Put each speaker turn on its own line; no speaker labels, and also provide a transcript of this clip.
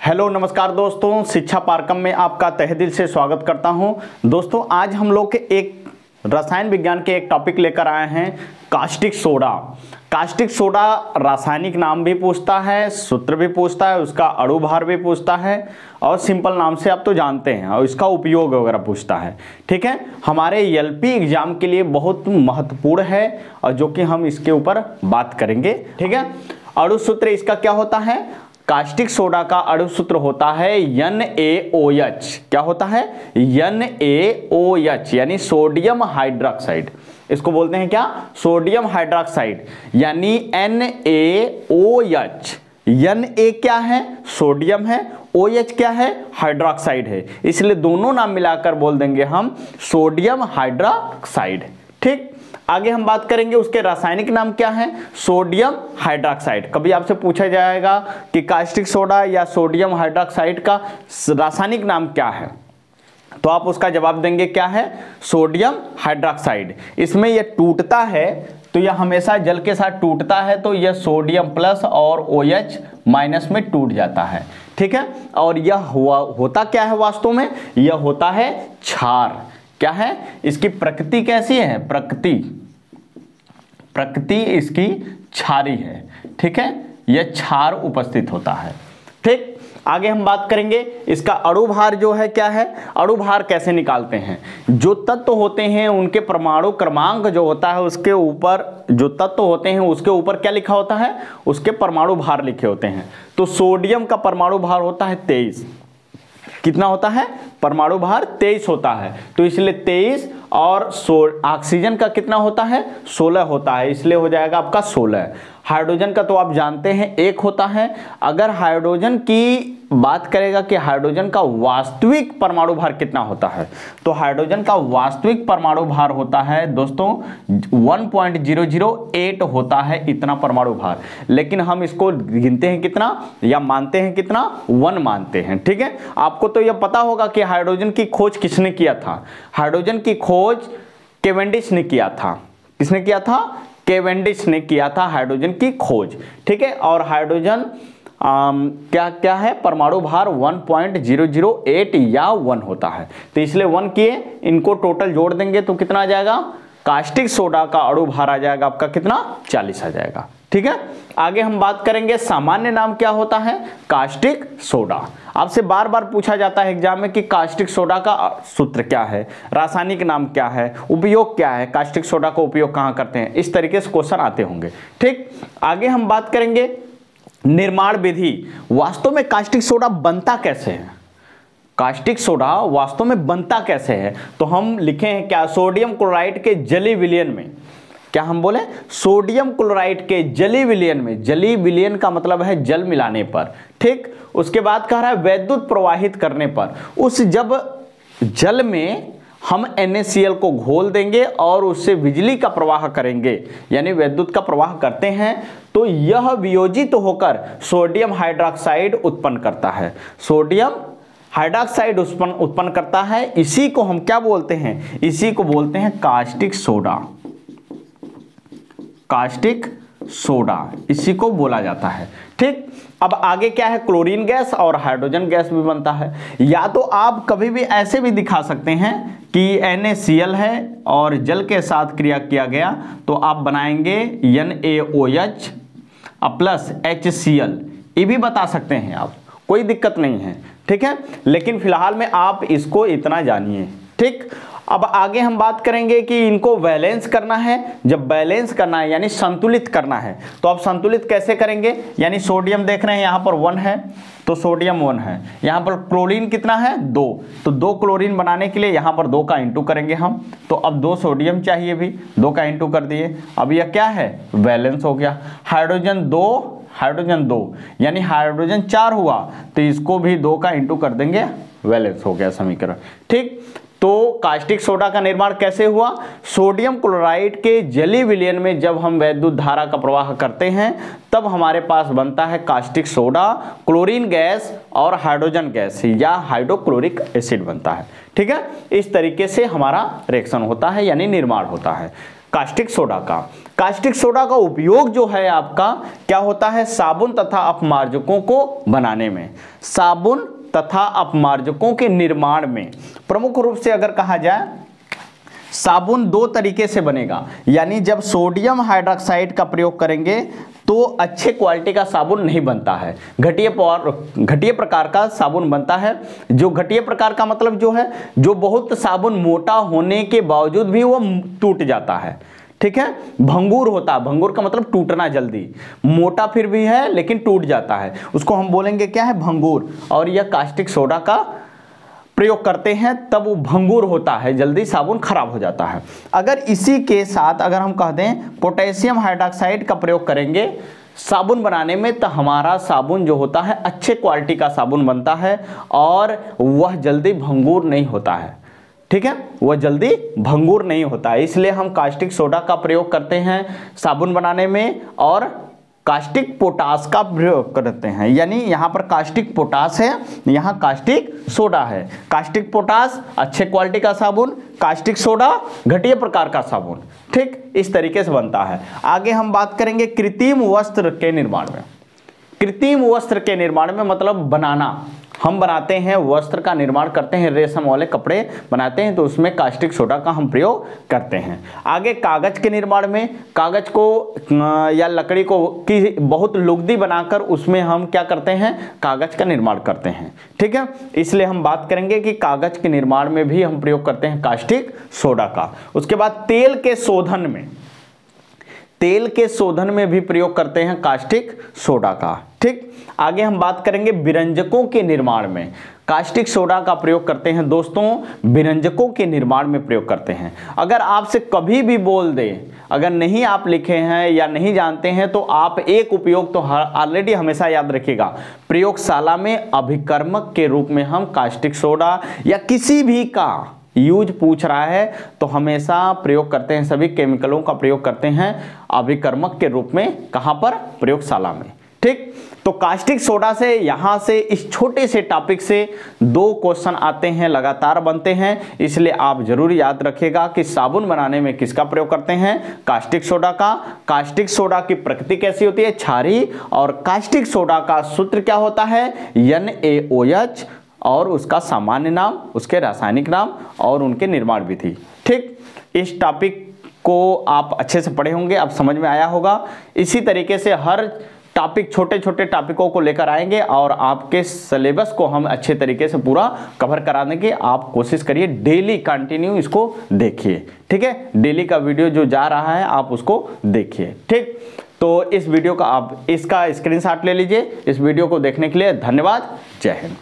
Hello नमस्कार दोस्तों, शिक्षा पारकम में आपका तहे दिल से स्वागत करता हूं। दोस्तों आज हम लोग एक रसायन विज्ञान के एक टॉपिक लेकर आए हैं, कास्टिक सोडा। कास्टिक सोडा रासायनिक नाम भी पूछता है, सूत्र भी पूछता है, उसका अणुभार भी पूछता है और सिंपल नाम से आप तो जानते हैं, और इसका उपयोग वगैरह पूछता है। ठीक है, हमारे एलपी एग्जाम के लिए बहुत महत्वपूर्ण है और जो कि हम इसके ऊपर बात करेंगे। ठीक है, अणु सूत्र इसका क्या होता है? कास्टिक सोडा का अणु सूत्र होता है NaOH। क्या होता है? NaOH यानी सोडियम हाइड्रोक्साइड। इसको बोलते हैं क्या? सोडियम हाइड्रोक्साइड यानी NaOH। Na क्या है? सोडियम है, OH क्या है? हाइड्रोक्साइड है, इसलिए दोनों नाम मिलाकर बोल देंगे हम सोडियम हाइड्रोक्साइड। ठीक, आगे हम बात करेंगे उसके रासायनिक नाम क्या है? Sodium hydroxide. कभी आपसे पूछा जाएगा कि कास्टिक सोडा या सोडियम हाइड्रोक्साइड का रासायनिक नाम क्या है, तो आप उसका जवाब देंगे क्या है? Sodium hydroxide. इसमें यह टूटता है तो यह हमेशा जल के साथ टूटता है, तो यह सोडियम प्लस और OH माइनस में टूट जाता है। ठीक है, और यह होता क्या है वास्तव में? यह होता है क्षार। क्या है? इसकी प्रकृति कैसी है? प्रकृति इसकी क्षारी है। ठीक है, यह क्षार उपस्थित होता है। ठीक, आगे हम बात करेंगे इसका अणुभार जो है क्या है? अणुभार कैसे निकालते हैं? जो तत्व होते हैं उनके परमाणु क्रमांक जो होता है उसके ऊपर, जो तत्व होते हैं उसके ऊपर क्या लिखा होता है? उसके परमाणु भार लिखे होते हैं। तो सोडियम का परमाणु भार होता है 23। कितना होता है? परमाणु भार 23 होता है, तो इसलिए 23 और ऑक्सीजन का कितना होता है? 16 होता है, इसलिए हो जाएगा आपका 16। हाइड्रोजन का तो आप जानते हैं 1 होता है। अगर हाइड्रोजन की बात करेगा कि हाइड्रोजन का वास्तविक परमाणु भार कितना होता है, तो हाइड्रोजन का वास्तविक परमाणु भार होता है दोस्तों 1.008 होता है, इतना परमाणु भार। लेकिन हम इसको गिनते हैं कितना या मानते हैं कितना? 1 मानते हैं। ठीक है, आपको तो यह पता होगा कि हाइड्रोजन की खोज किसने किया था? हाइड्रोजन की खोज केवेंडिश ने किया था। किसने किया था? केवेंडिश ने किया था हाइड्रोजन की खोज। ठीक है, और हाइड्रोजन क्या क्या है? परमाणु भार 1.008 या 1 होता है, तो इसलिए 1 किए, इनको टोटल जोड़ देंगे तो कितना आ जाएगा? कास्टिक सोडा का अणु भार आ जाएगा आपका कितना? 40 आ जाएगा। ठीक है, आगे हम बात करेंगे सामान्य नाम क्या होता है? Caustic soda. आपसे बार बार पूछा जाता है एग्जाम में कि कास्टिक सोडा का सूत्र क्या है, रासायनिक नाम क्या है, उपयोग क्या है, कास्टिक सोडा का उपयोग कहाँ करते हैं, इस तरीके से क्वेश्चन आते होंगे। ठीक, आगे हम बात करेंगे निर्माण विधि। वास्तव में कास्टिक सोडा बनता कैसे है? कास्टिक सोडा वास्तव में बनता कैसे है? तो हम लिखे हैं क्या? सोडियम क्लोराइड के जली विलयन में। क्या हम बोले? सोडियम क्लोराइड के जली विलयन में। जली विलयन का मतलब है जल मिलाने पर। ठीक, उसके बाद कह रहा है वैद्युत प्रवाहित करने पर। उस जब जल में हम NaCl को घोल देंगे और उससे बिजली का प्रवाह करेंगे, यानी विद्युत का प्रवाह करते हैं, तो यह वियोजित होकर सोडियम हाइड्रोक्साइड उत्पन्न करता है। सोडियम हाइड्रोक्साइड उत्पन्न करता है। इसी को हम क्या बोलते हैं? इसी को बोलते हैं कास्टिक सोडा। कास्टिक सोडा इसी को बोला जाता है। ठीक, अब आगे क्या है? क्लोरीन गैस और हाइड्रोजन गैस भी बनता है। या तो आप कभी भी ऐसे भी दिखा सकते हैं कि NaCl है और जल के साथ क्रिया किया गया तो आप बनाएंगे NaOH प्लस HCl, ये भी बता सकते हैं आप, कोई दिक्कत नहीं है। ठीक है, लेकिन फिलहाल में आप इसको इतना जानिए। ठीक, अब आगे हम बात करेंगे कि इनको बैलेंस करना है। जब बैलेंस करना है यानी संतुलित करना है, तो आप संतुलित कैसे करेंगे? यानी सोडियम देख रहे हैं यहाँ पर 1 है, तो सोडियम 1 है। यहाँ पर क्लोरीन कितना है? 2, तो 2 क्लोरीन बनाने के लिए यहाँ पर 2 का इंटू करेंगे हम, तो अब 2 सोडियम चाहिए भी, 2 का इंटू कर दिए। अब यह क्या है? बैलेंस हो गया। हाइड्रोजन 2 यानी हाइड्रोजन 4 हुआ, तो इसको भी 2 का इंटू कर देंगे, बैलेंस हो गया समीकरण। ठीक, तो कास्टिक सोडा का निर्माण कैसे हुआ? सोडियम क्लोराइड के जली विलयन में जब हम वैद्युत धारा का प्रवाह करते हैं तब हमारे पास बनता है कास्टिक सोडा, क्लोरीन गैस और हाइड्रोजन गैस या हाइड्रोक्लोरिक एसिड बनता है। ठीक है, इस तरीके से हमारा रिएक्शन होता है यानी निर्माण होता है। कास्टिक सोडा का। कास्टिक सोडा का उपयोग जो है आपका क्या होता है, साबुन तथा अपमार्जकों को बनाने में, साबुन तथा अपमार्जकों के निर्माण में। प्रमुख रूप से अगर कहा जाए, साबुन दो तरीके से बनेगा, यानी जब सोडियम हाइड्रोक्साइड का प्रयोग करेंगे तो अच्छे क्वालिटी का साबुन नहीं बनता है, घटिया प्रकार का साबुन बनता है। जो घटिया प्रकार का मतलब जो है, जो बहुत साबुन मोटा होने के बावजूद भी वो टूट जाता है, ठीक है, भंगुर होता है। भंगुर का मतलब टूटना जल्दी, मोटा फिर भी है लेकिन टूट जाता है, उसको हम बोलेंगे क्या है, भंगुर। और यह कास्टिक सोडा का प्रयोग करते हैं तब वो भंगुर होता है, जल्दी साबुन खराब हो जाता है। अगर इसी के साथ अगर हम कह दें पोटेशियम हाइड्रोक्साइड का प्रयोग करेंगे साबुन बनाने में, तो हमारा साबुन जो होता है अच्छे क्वालिटी का साबुन बनता है और वह जल्दी भंगुर नहीं होता है, ठीक है, वह जल्दी भंगुर नहीं होता है। इसलिए हम कास्टिक सोडा का प्रयोग करते हैं साबुन बनाने में और कास्टिक पोटास का प्रयोग करते हैं, यानी यहाँ पर कास्टिक पोटास है, यहाँ कास्टिक सोडा है। कास्टिक पोटास अच्छे क्वालिटी का साबुन, कास्टिक सोडा घटिया प्रकार का साबुन, ठीक, इस तरीके से बनता है। आगे हम बात करेंगे कृत्रिम वस्त्र के निर्माण में। कृत्रिम वस्त्र के निर्माण में मतलब बनाना, हम बनाते हैं वस्त्र का निर्माण करते हैं, रेशम वाले कपड़े बनाते हैं तो उसमें कास्टिक सोडा का हम प्रयोग करते हैं। आगे कागज के निर्माण में, कागज को या लकड़ी को की बहुत लुगदी बनाकर उसमें हम क्या करते हैं, कागज का निर्माण करते हैं, ठीक है। इसलिए हम बात करेंगे कि कागज के निर्माण में भी हम प्रयोग करते हैं कास्टिक सोडा का। उसके बाद तेल के शोधन में, तेल के शोधन में भी प्रयोग करते हैं कास्टिक सोडा का, ठीक। आगे हम बात करेंगे व्यंजकों के निर्माण में, कास्टिक सोडा का प्रयोग करते हैं दोस्तों, व्यंजकों के निर्माण में प्रयोग करते हैं। अगर आपसे कभी भी बोल दे, अगर नहीं आप लिखे हैं या नहीं जानते हैं तो आप एक उपयोग तो ऑलरेडी हमेशा याद रखिएगा, प्रयोगशाला में अभिकर्मक के रूप में हम कास्टिक सोडा या किसी भी का यूज पूछ रहा है तो हमेशा प्रयोग करते हैं, सभी केमिकलों का प्रयोग करते हैं अभिकर्मक के रूप में, कहां पर, प्रयोगशाला में, ठीक। तो कास्टिक सोडा से यहां से इस छोटे से टॉपिक से 2 क्वेश्चन आते हैं, लगातार बनते हैं, इसलिए आप जरूर याद रखिएगा कि साबुन बनाने में किसका प्रयोग करते हैं, कास्टिक सोडा का। कास्टिक सोडा की प्रकृति कैसी होती है, क्षारीय, और कास्टिक सोडा का सूत्र क्या होता है, NaOH, और उसका सामान्य नाम, उसके रासायनिक नाम और उनके निर्माण विधि, ठीक। इस टॉपिक को आप अच्छे से पढ़े होंगे, अब समझ में आया होगा। इसी तरीके से हर टॉपिक, छोटे छोटे टॉपिकों को लेकर आएंगे और आपके सिलेबस को हम अच्छे तरीके से पूरा कवर कराने की आप कोशिश करिए, डेली कंटिन्यू इसको देखिए, ठीक है। डेली का वीडियो जो जा रहा है आप उसको देखिए, ठीक। तो इस वीडियो का आप इसका स्क्रीनशॉट ले लीजिए। इस वीडियो को देखने के लिए धन्यवाद। जय हिंद।